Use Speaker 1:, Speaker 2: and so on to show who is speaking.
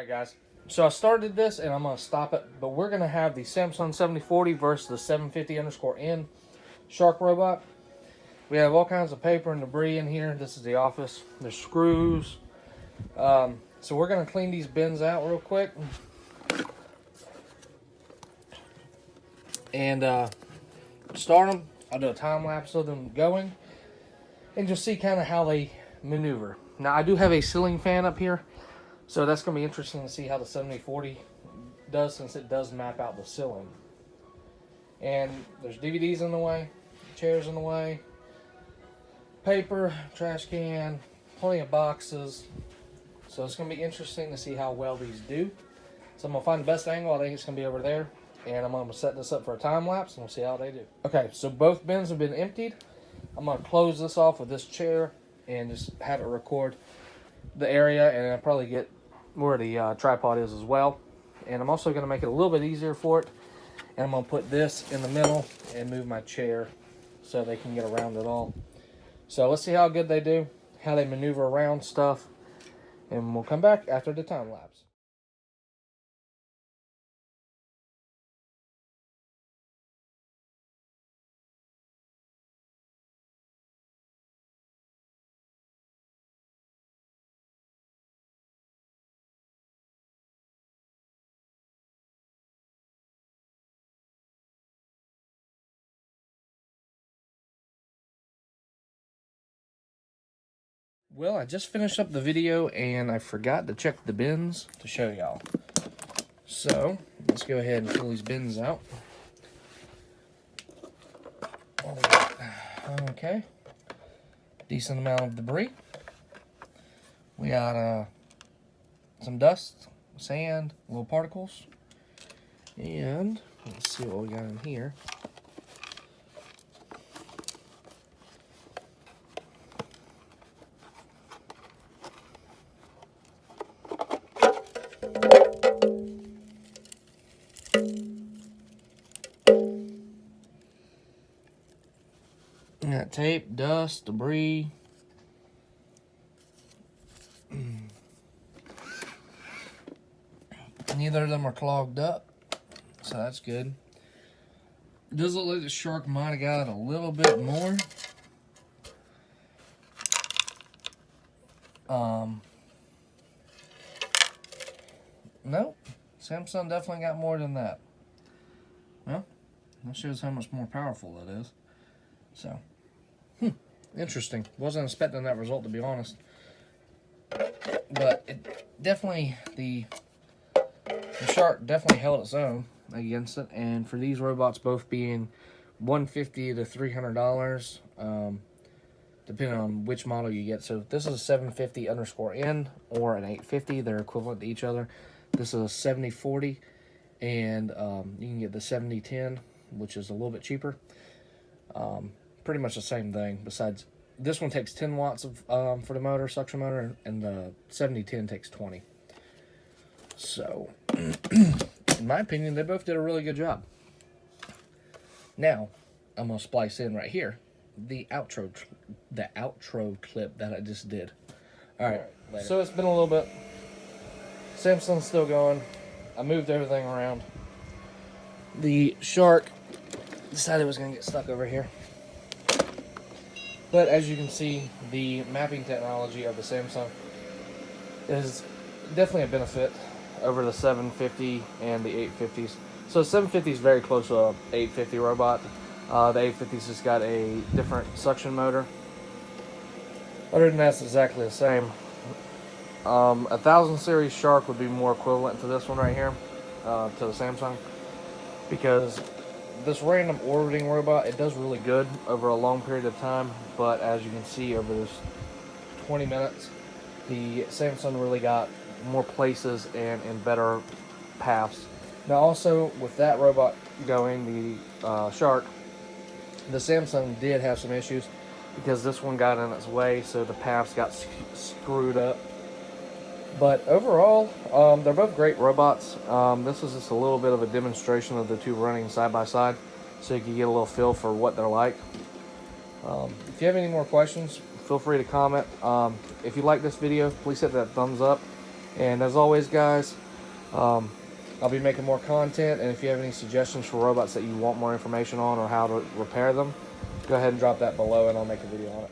Speaker 1: Alright guys, so I started this and I'm going to stop it, but we're going to have the Samsung 7040 versus the 750_N shark robot. We have all kinds of paper and debris in here. This is the office. There's screws. So we're going to clean these bins out real quick. And start them. I'll do a time lapse of them going. And just see kind of how they maneuver. Now I do have a ceiling fan up here. So that's going to be interesting to see how the 7040 does, since it does map out the ceiling. And there's DVDs in the way, chairs in the way, paper, trash can, plenty of boxes. So it's going to be interesting to see how well these do. So I'm going to find the best angle. I think it's going to be over there. And I'm going to set this up for a time lapse and we'll see how they do. Okay, so both bins have been emptied. I'm going to close this off with this chair and just have it record the area, and I'll probably get where the tripod is as well. And I'm also going to make it a little bit easier for it, and I'm going to put this in the middle and move my chair so they can get around it all. So let's see how good they do, how they maneuver around stuff, and we'll come back after the time lapse. Well, I just finished up the video and I forgot to check the bins to show y'all. So, let's go ahead and pull these bins out. Okay. Decent amount of debris. We got some dust, sand, little particles. And let's see what we got in here. Got tape, dust, debris. Neither of them are clogged up, so that's good. It does look like the shark might have got a little bit more. Nope. Samsung definitely got more than that. Well, that shows how much more powerful it is. So, interesting. Wasn't expecting that result, to be honest. But it definitely, the shark definitely held its own against it. And for these robots both being $150 to $300, depending on which model you get. So this is a 750_N or an 850. They're equivalent to each other. This is a 7040, and you can get the 7010, which is a little bit cheaper. Pretty much the same thing. Besides, this one takes 10 watts of for the motor, suction motor, and the 7010 takes 20. So, in my opinion, they both did a really good job. Now, I'm gonna splice in right here the outro clip that I just did. All right. So it's been a little bit. Samsung's still going. I moved everything around. The shark decided it was gonna get stuck over here. But as you can see, the mapping technology of the Samsung is definitely a benefit over the 750 and the 850s. So the 750 is very close to a 850 robot. The 850's just got a different suction motor. Other than that, it's exactly the same. 1000 series Shark would be more equivalent to this one right here, to the Samsung, because this random orbiting robot, it does really good over a long period of time, but as you can see over this 20 minutes, the Samsung really got more places and better paths. Now also, with that robot going, the Shark, the Samsung did have some issues because this one got in its way, so the paths got screwed up. But overall, they're both great robots. This is just a little bit of a demonstration of the two running side by side, so you can get a little feel for what they're like. If you have any more questions, feel free to comment. If you like this video, please hit that thumbs up. And as always, guys, I'll be making more content, and if you have any suggestions for robots that you want more information on or how to repair them, go ahead and drop that below and I'll make a video on it.